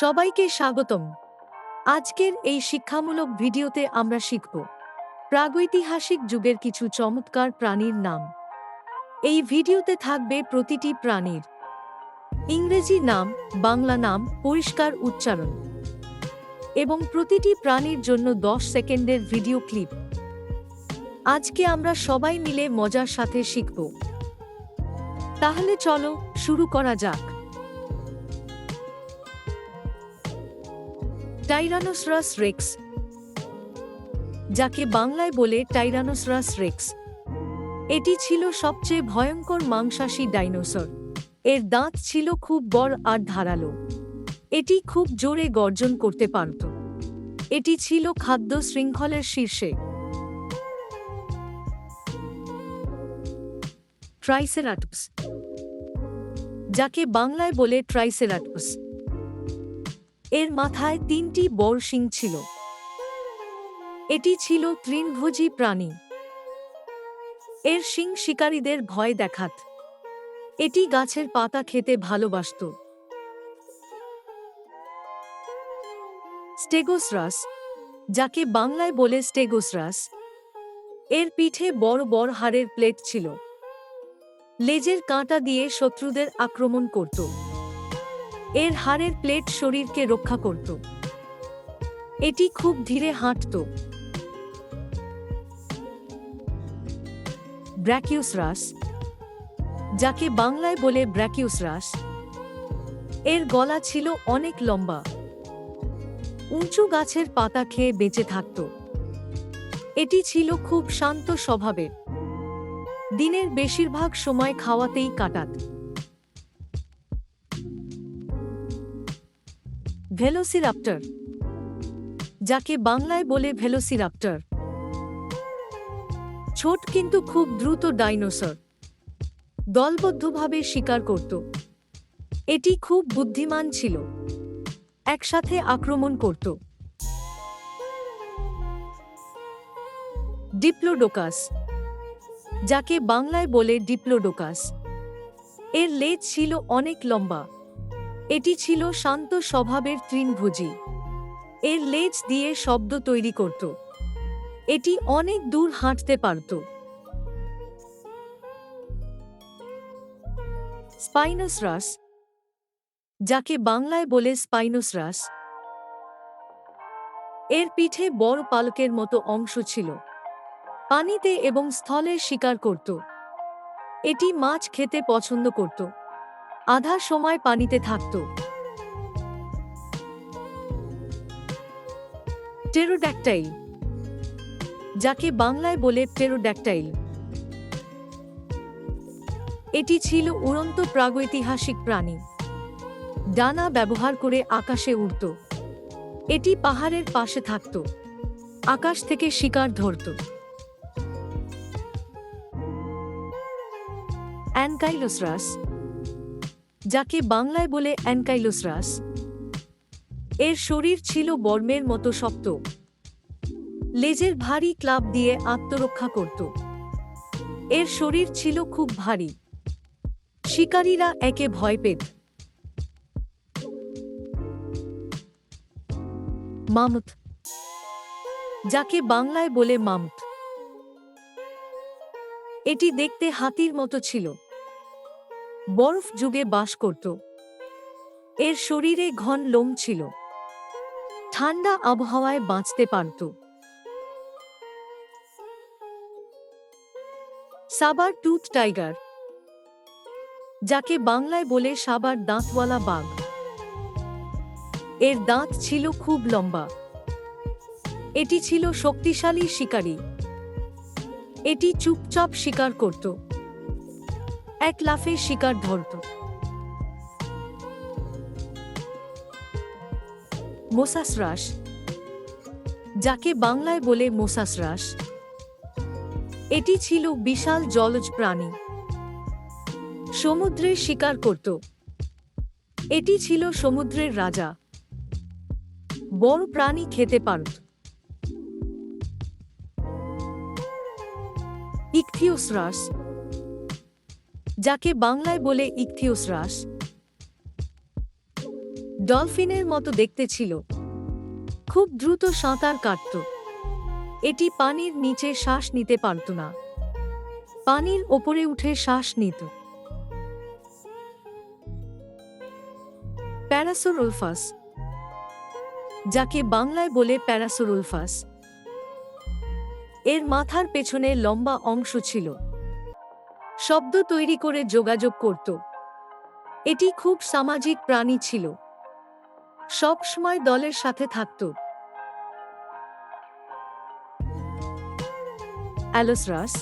সবাইকে স্বাগতম। আজকের এই শিক্ষামূলক ভিডিওতে আমরা শিখব প্রাগৈতিহাসিক যুগের কিছু চমৎকার প্রাণীর নাম। এই ভিডিওতে থাকবে প্রতিটি প্রাণীর ইংরেজি নাম, বাংলা নাম, পরিষ্কার উচ্চারণ এবং প্রতিটি প্রাণীর জন্য 10 সেকেন্ডের ভিডিও ক্লিপ। আজকে আমরা সবাই মিলে মজার সাথে শিখব। তাহলে চলো শুরু করা যাক। টাইরানোসরাস রেক্স, যাকে বাংলায় বলে টাইরানোসরাস রেক্স। এটি ছিল সবচেয়ে ভয়ঙ্কর মাংসাশী ডাইনোসর। এর দাঁত ছিল খুব বড় আর ধারালো। এটি খুব জোরে গর্জন করতে পারত। এটি ছিল খাদ্য শৃঙ্খলের শীর্ষে। ট্রাইসেরাটপস, যাকে বাংলায় বলে ট্রাইসেরাটপস। এর মাথায় 3টি বড় শিং ছিল। এটি ছিল তৃণভোজী প্রাণী। এর শিং শিকারীদের ভয় দেখাত। এটি গাছের পাতা খেতে ভালোবাসত। স্টেগোসরাস, যাকে বাংলায় বলে স্টেগোসরাস। এর পিঠে বড় বড় হাড়ের প্লেট ছিল। লেজের কাঁটা দিয়ে শত্রুদের আক্রমণ করত। এর হাড়ের প্লেট শরীরকে রক্ষা করত। এটি খুব ধীরে হাঁটত। ব্র্যাকিওসরাস, যাকে বাংলায় বলে ব্র্যাকিওসরাস। এর গলা ছিল অনেক লম্বা। উঁচু গাছের পাতা খেয়ে বেঁচে থাকত। এটি ছিল খুব শান্ত স্বভাবের। দিনের বেশিরভাগ সময় খাওয়াতেই কাটাত। ভেলোসিরাপ্টর, যাকে বাংলায় বলে ভেলোসিরাপ্টর। ছোট কিন্তু খুব দ্রুত ডাইনোসর। দলবদ্ধভাবে শিকার করত। এটি খুব বুদ্ধিমান ছিল। একসাথে আক্রমণ করত। ডিপ্লোডোকাস, যাকে বাংলায় বলে ডিপ্লোডোকাস। এর লেজ ছিল অনেক লম্বা। এটি ছিল শান্ত স্বভাবের তৃণভোজী। এর লেজ দিয়ে শব্দ তৈরি করত। এটি অনেক দূর হাঁটতে পারত। স্পাইনোসরাস, যাকে বাংলায় বলে স্পাইনোসরাস। এর পিঠে বড় পালকের মতো অংশ ছিল। পানিতে এবং স্থলে শিকার করত। এটি মাছ খেতে পছন্দ করত। আধা সময় পানিতে থাকত। টেরোড্যাকটাইল, যাকে বাংলায় বলে টেরোড্যাকটাইল। এটি ছিল উড়ন্ত প্রাগৈতিহাসিক প্রাণী। ডানা ব্যবহার করে আকাশে উড়ত। এটি পাহাড়ের পাশে থাকত। আকাশ থেকে শিকার ধরত। অ্যানকাইলোসরাস, যাকে বাংলায় বলে অ্যানকাইলোসরাস। এর শরীর ছিল বর্মের মতো শক্ত। লেজের ভারী ক্লাব দিয়ে আত্মরক্ষা করত। এর শরীর ছিল খুব ভারী। শিকারীরা একে ভয় পেত। মামুথ, যাকে বাংলায় বলে মামুথ। এটি দেখতে হাতির মতো ছিল। বরফ যুগে বাস করত। এর শরীরে ঘন লোম ছিল। ঠান্ডা আবহাওয়ায় বাঁচতে পারত। সাবার টুথ টাইগার, যাকে বাংলায় বলে সাবার দাঁতওয়ালা বাঘ। এর দাঁত ছিল খুব লম্বা। এটি ছিল শক্তিশালী শিকারী। এটি চুপচাপ শিকার করত। এক লাফে শিকার ধরত। মোসাসরাস, যাকে বাংলায় বলে মোসাসরাস। এটি ছিল বিশাল জলজ প্রাণী। সমুদ্রে শিকার করত। এটি ছিল সমুদ্রের রাজা। বড় প্রাণী খেতে পারত। ইকথিওসরাস, যাকে বাংলায় বলে ইকথিওসরাস। ডলফিনের মতো দেখতে ছিল। খুব দ্রুত সাঁতার কাটত। এটি পানির নিচে শ্বাস নিতে পারত না, পানির ওপরে উঠে শ্বাস নিত। প্যারাসোরুলফাস, যাকে বাংলায় বলে প্যারাসোরুলফাস। এর মাথার পেছনে লম্বা অংশ ছিল, শব্দ তৈরি করে যোগাযোগ করত। এটি খুব সামাজিক প্রাণী ছিল, সবসময় দলের সাথে থাকত। অ্যালোসরাস,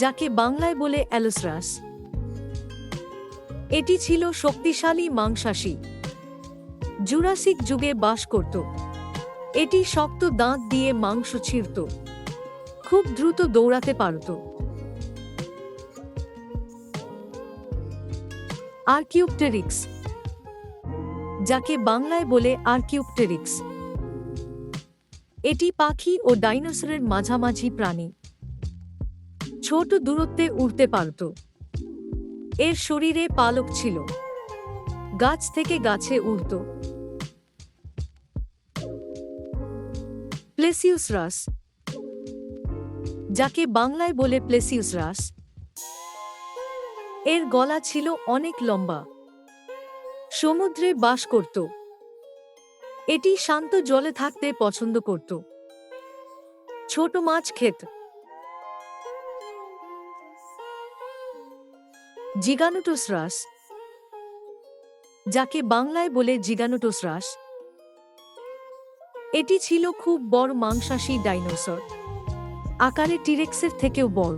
যাকে বাংলায় বলে অ্যালোসরাস। এটি ছিল শক্তিশালী মাংসাশী, জুরাসিক যুগে বাস করত। এটি শক্ত দাঁত দিয়ে মাংস ছিঁড়ত, খুব দ্রুত দৌড়াতে পারত। আর্কিওপটেরিক্স, যাকে বাংলায় বলে আর্কিওপটেরিক্স। এটি পাখি ও ডাইনোসরের মাঝামাঝি প্রাণী, ছোট দূরত্বে উড়তে পারত। এর শরীরে পালক ছিল, গাছ থেকে গাছে উড়ত। প্লেসিউসরাস, যাকে বাংলায় বলে প্লেসিউসরাস। এর গলা ছিল অনেক লম্বা, সমুদ্রে বাস করত। এটি শান্ত জলে থাকতে পছন্দ করত, ছোট মাছ খেত। জিগানোটোসরাস, যাকে বাংলায় বলে জিগানোটোসরাস। এটি ছিল খুব বড় মাংসাশী ডাইনোসর, আকারে টিরেক্সের থেকেও বড়।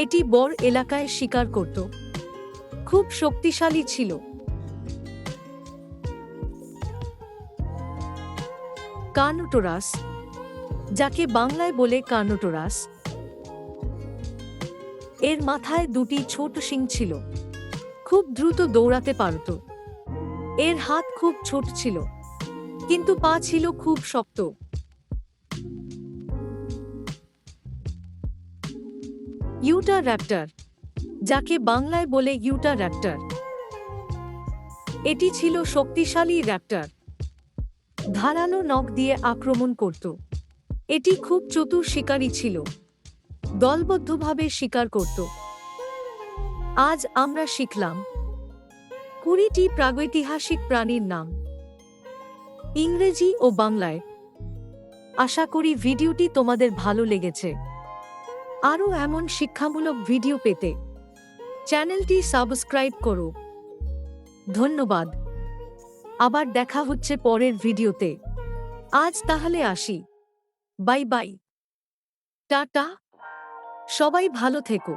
এটি বড় এলাকায় শিকার করত, খুব শক্তিশালী ছিল। কার্নোটোরাস, যাকে বাংলায় বলে কার্নোটোরাস। এর মাথায় দুটি ছোট শিং ছিল, খুব দ্রুত দৌড়াতে পারত। এর হাত খুব ছোট ছিল, কিন্তু পা ছিল খুব শক্ত। ইউটা র্যাপ্টর, যাকে বাংলায় বলে ইউটা র্যাপ্টর। এটি ছিল শক্তিশালী র্যাপ্টর, ধারালো নখ দিয়ে আক্রমণ করত। এটি খুব চতুর শিকারী ছিল, দলবদ্ধভাবে শিকার করত। আজ আমরা শিখলাম 20টি প্রাগৈতিহাসিক প্রাণীর নাম, ইংরেজি ও বাংলায়। আশা করি ভিডিওটি তোমাদের ভালো লেগেছে। আরও এমন শিক্ষামূলক ভিডিও পেতে চ্যানেলটি সাবস্ক্রাইব করো। ধন্যবাদ। আবার দেখা হচ্ছে পরের ভিডিওতে। আজ তাহলে আসি। Bye bye, tata. সবাই ভালো থেকো।